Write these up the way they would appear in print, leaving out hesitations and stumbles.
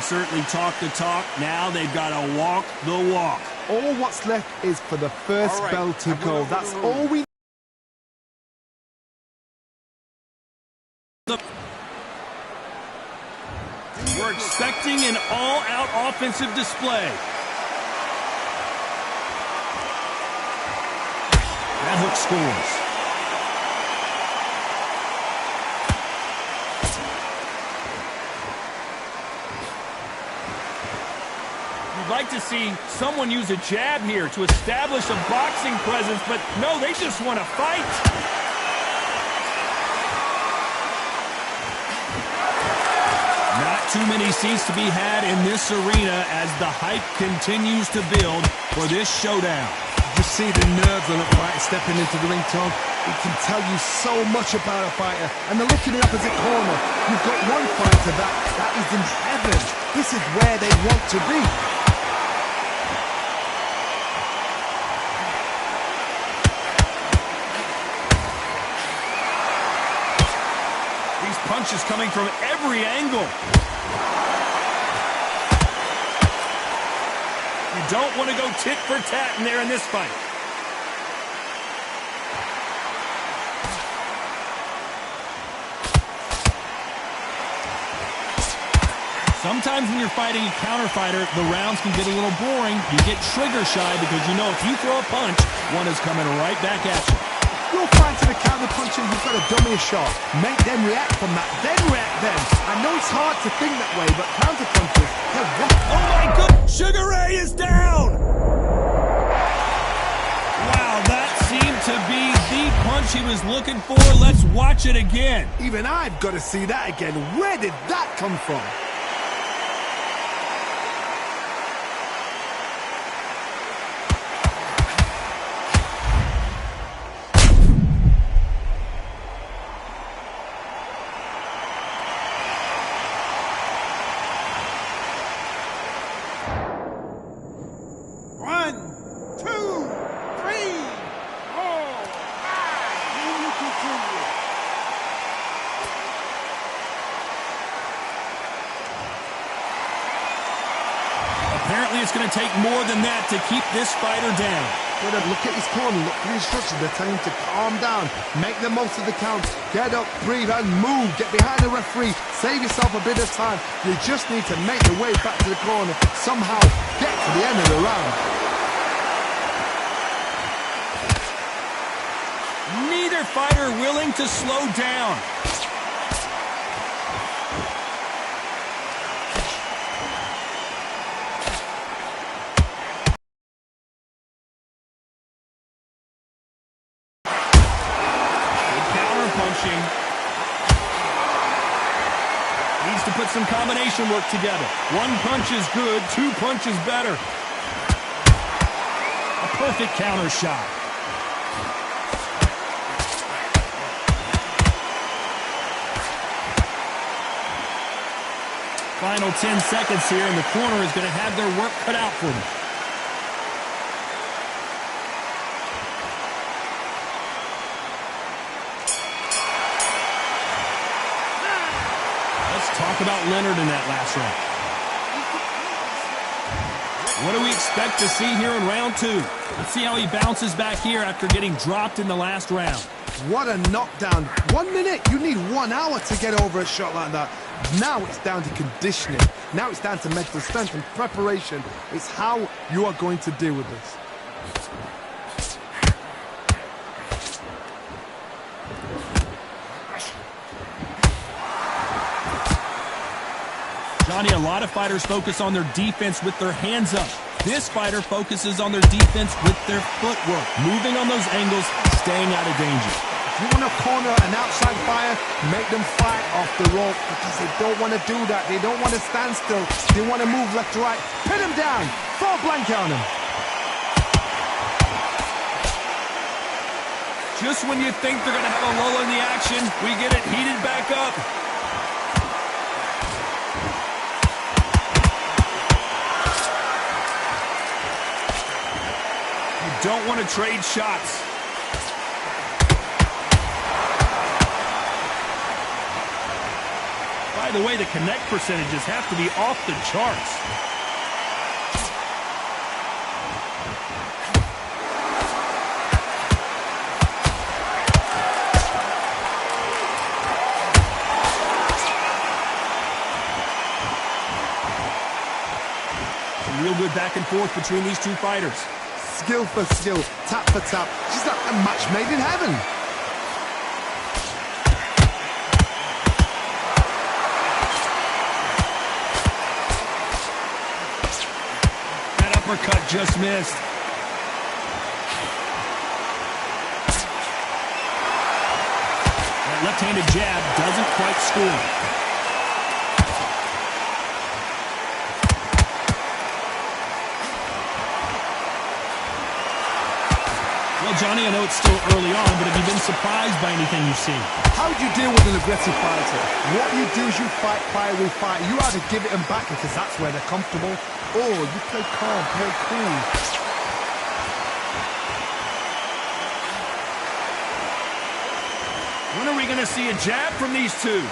have certainly talked the talk. Now they've got to walk the walk. All what's left is for the first bell to go. That's all we... We're expecting an all-out offensive display. That hook scores. You'd like to see someone use a jab here to establish a boxing presence, but no, they just want to fight. Not too many seats to be had in this arena as the hype continues to build for this showdown. Just see the nerves on a fighter stepping into the ring, Tom. It can tell you so much about a fighter. And the look in the opposite corner. You've got one fighter that is in heaven. This is where they want to be. These punches coming from every angle. You don't want to go tit for tat in there in this fight. Sometimes when you're fighting a counter fighter, the rounds can get a little boring. You get trigger shy because you know if you throw a punch, one is coming right back at you. You're fighting a counter punch and you've got to dummy a shot. Make them react from that, then react then. I know it's hard to think that way, but counter punches, oh my God! Sugar Ray is down! Wow, that seemed to be the punch he was looking for. Let's watch it again. even I've got to see that again. Where did that come from? Apparently it's going to take more than that to keep this fighter down. Look at his corner, look for the instructions. They're telling him to calm down, make the most of the count, get up, breathe, and move. Get behind the referee, save yourself a bit of time. You just need to make the way back to the corner, somehow get to the end of the round. Neither fighter willing to slow down. Needs to put some combination work together. One punch is good, two punches better. A perfect counter shot. Final 10 seconds here, and the corner is going to have their work cut out for them. Talk about Leonard in that last round. What do we expect to see here in round two? Let's see how he bounces back here after getting dropped in the last round. What a knockdown. 1 minute, you need 1 hour to get over a shot like that. Now it's down to conditioning. Now it's down to mental strength and preparation. It's how you are going to deal with this. Johnny, a lot of fighters focus on their defense with their hands up. This fighter focuses on their defense with their footwork, moving on those angles, staying out of danger. If you want to corner an outside fighter, make them fight off the rope because they don't want to do that. They don't want to stand still. They want to move left to right. Pin them down. Throw a blanket on them. Just when you think they're going to have a lull in the action, we get it heated back up. Don't want to trade shots. By the way, the connect percentages have to be off the charts. Real good back and forth between these two fighters. Skill for skill, tap for tap. She's like a match made in heaven. That uppercut just missed. That left-handed jab doesn't quite score. Well, Johnny, I know it's still early on, but have you been surprised by anything you've seen? How do you deal with an aggressive fighter? What you do is you fight fire with fire. You either give it them back because that's where they're comfortable, or you play calm, play cool. When are we going to see a jab from these two?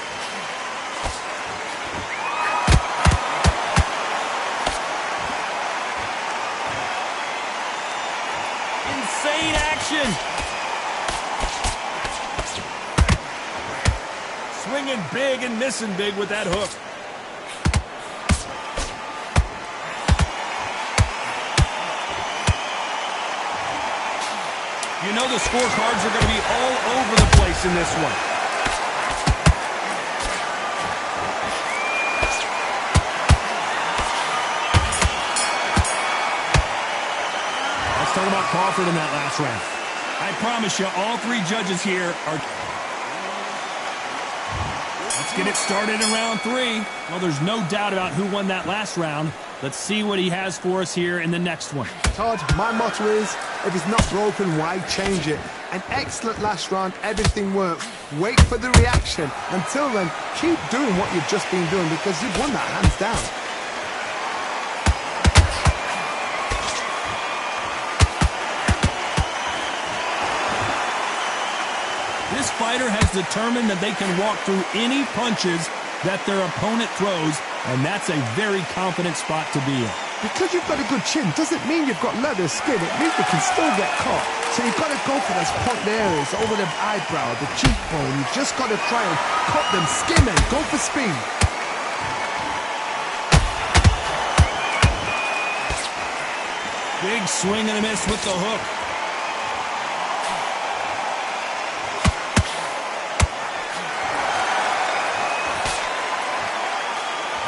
Insane action. Swinging big and missing big with that hook. You know the scorecards are going to be all over the place in this one. Let's talk about Crawford in that last round. I promise you, all three judges here are... Let's get it started in round three. Well, there's no doubt about who won that last round. Let's see what he has for us here in the next one. Todd, my motto is, if it's not broken, why change it? An excellent last round, everything worked. Wait for the reaction. Until then, keep doing what you've just been doing because you've won that hands down. This fighter has determined that they can walk through any punches that their opponent throws, and that's a very confident spot to be in. Because you've got a good chin doesn't mean you've got leather skin. It means you can still get caught. So you've got to go for those point areas over the eyebrow, the cheekbone. You've just got to try and cut them, skim them, go for speed. Big swing and a miss with the hook.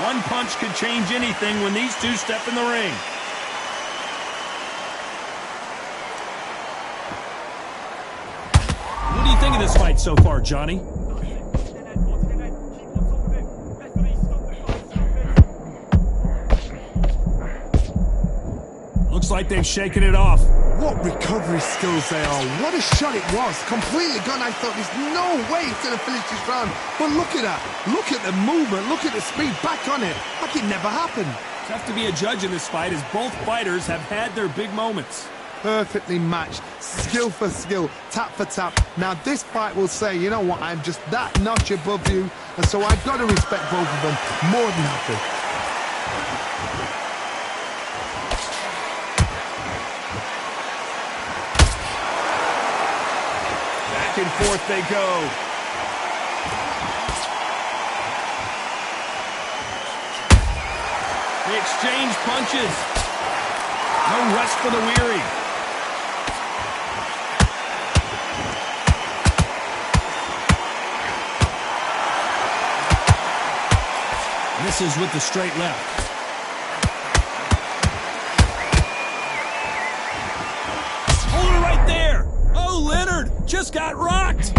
One punch could change anything when these two step in the ring. What do you think of this fight so far, Johnny? Looks like they've shaken it off. What recovery skills they are. What a shot it was. Completely gone. I thought there's no way he's going to finish this round. But look at that. Look at the movement. Look at the speed. Back on it. Like it never happened. Tough to be a judge in this fight as both fighters have had their big moments. Perfectly matched. Skill for skill. Tap for tap. Now this fight will say, you know what, I'm just that notch above you. And so I've got to respect both of them. More than happy. Back and forth they go. They exchange punches. No rest for the weary. Misses with the straight left. Hold it right there. Oh, Leonard just got rocked.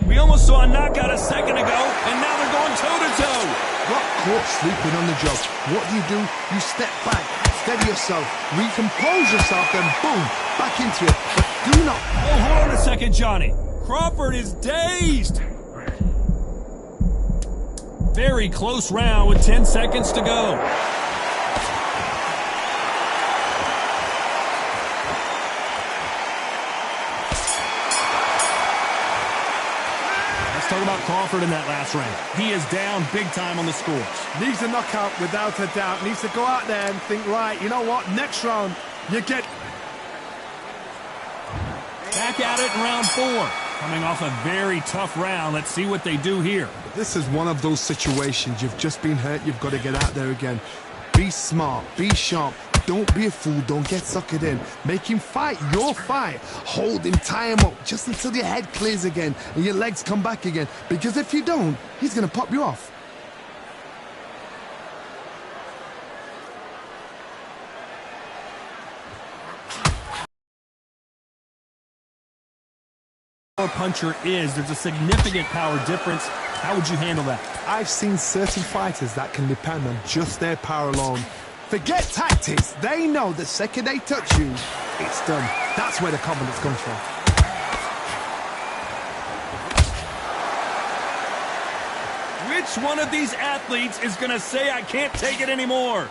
We almost saw a knockout a second ago, and now they're going toe-to-toe. Got caught sleeping on the job. What do? You step back, steady yourself, recompose yourself, then boom, back into it. But do not... Oh, hold on a second, Johnny. Crawford is dazed. Very close round with 10 seconds to go. talk about Crawford in that last round. He is down big time on the scores. Needs a knockout without a doubt. Needs to go out there and think, right, you know what, next round, you get... Back at it in round 4. Coming off a very tough round. Let's see what they do here. This is one of those situations. You've just been hurt. You've got to get out there again. Be smart. Be sharp. Don't be a fool. Don't get suckered in. Make him fight your fight. Hold him, tie him up, just until your head clears again and your legs come back again. Because if you don't, he's going to pop you off. Puncher is, there's a significant power difference. How would you handle that? I've seen certain fighters that can depend on just their power alone. Forget tactics. They know the second they touch you, it's done. That's where the confidence comes from. Which one of these athletes is going to say, I can't take it anymore?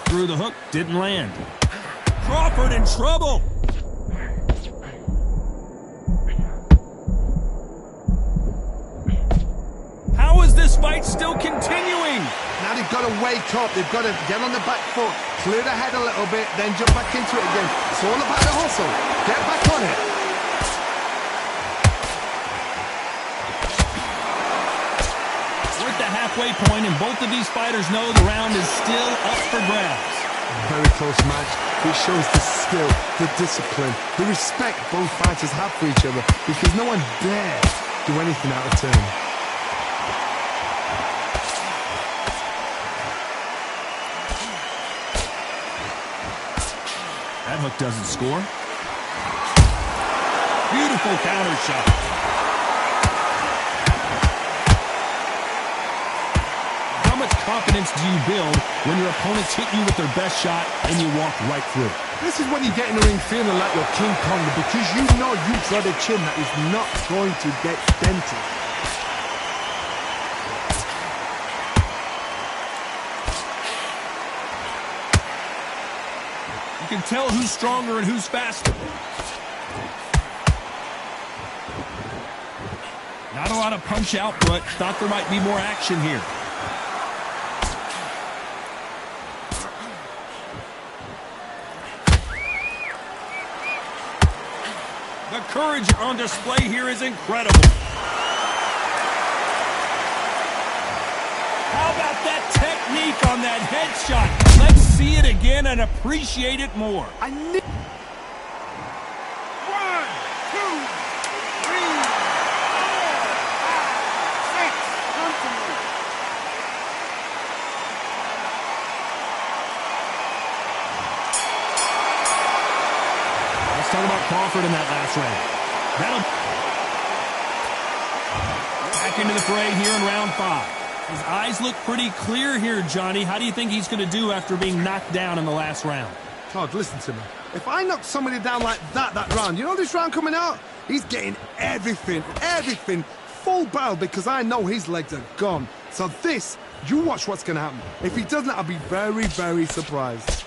Through the hook, didn't land. Crawford in trouble. How is this fight still continuing? Now they've got to wake up. They've got to get on the back foot, clear the head a little bit, then jump back into it again. It's all about the hustle. Get back on it. We're at the halfway point, and both of these fighters know the round is still up for grabs. Very close match. It shows the skill, the discipline, the respect both fighters have for each other, because no one dares do anything out of turn. That hook doesn't score. Beautiful counter shot. How much confidence do you build when your opponents hit you with their best shot and you walk right through? This is when you get in the ring feeling like you're King Kong, because you know you've got a chin that is not going to get dented. You can tell who's stronger and who's faster. Not a lot of punch out, but thought there might be more action here. The courage on display here is incredible. How about that technique on that headshot? Let's see it again and appreciate it more. I need... 1, 2, 3, 4, 5, 6. Come to me. Let's talk about Crawford in that last round. Back into the fray here in round 5. His eyes look pretty clear here, Johnny. How do you think he's going to do after being knocked down in the last round? Todd, listen to me. If I knock somebody down like that round, you know this round coming out? He's getting everything, full barrel, because I know his legs are gone. So this, you watch what's going to happen. If he doesn't, I'll be very, very surprised.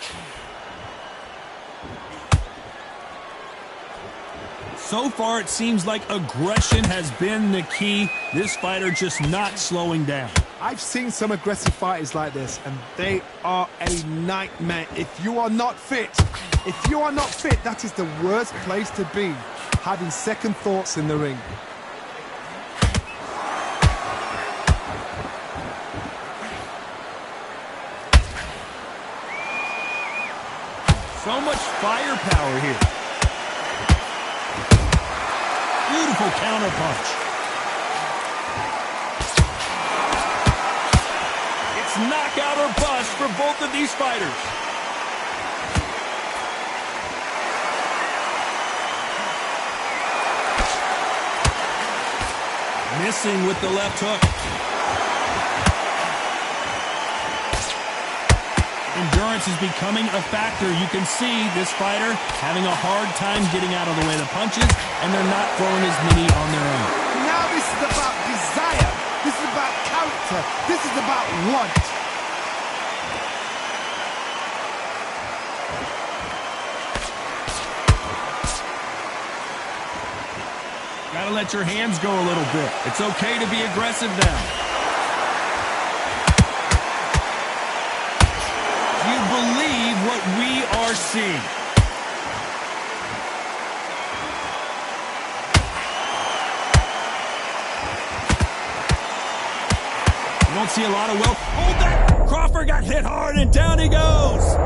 So far, it seems like aggression has been the key. This fighter just not slowing down. I've seen some aggressive fighters like this, and they are a nightmare. If you are not fit, that is the worst place to be, having second thoughts in the ring. So much firepower here. Beautiful counter punch. It's knockout or bust for both of these fighters. Missing with the left hook. Endurance is becoming a factor. You can see this fighter having a hard time getting out of the way of the punches, and they're not throwing as many on their own. Now this is about desire. This is about character. This is about want. to let your hands go a little bit. It's okay to be aggressive now. Do you believe what we are seeing? You don't see a lot of hold that! Crawford got hit hard, and down he goes!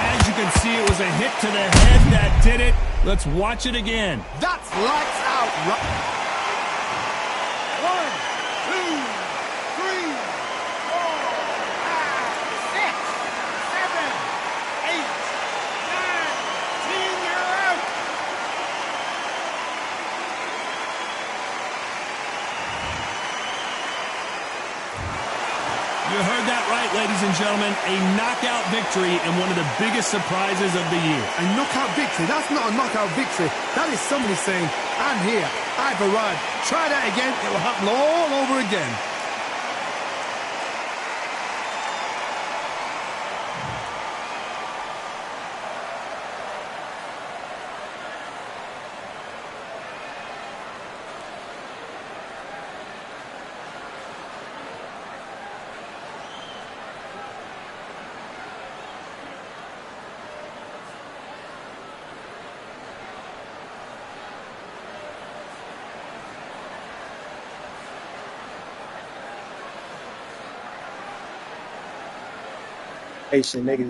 As you can see, it was a hit to the head that did it. Let's watch it again. That's lights out. 1, 2, 3, 4, 5, 6, 7, 8, 9, 10. You're out. You heard that right, ladies and gentlemen. A knockout victory and one of the biggest surprises of the year. A knockout victory? That's not a knockout victory. That is somebody saying, I'm here, I've arrived. Try that again, it will happen all over again. Niggas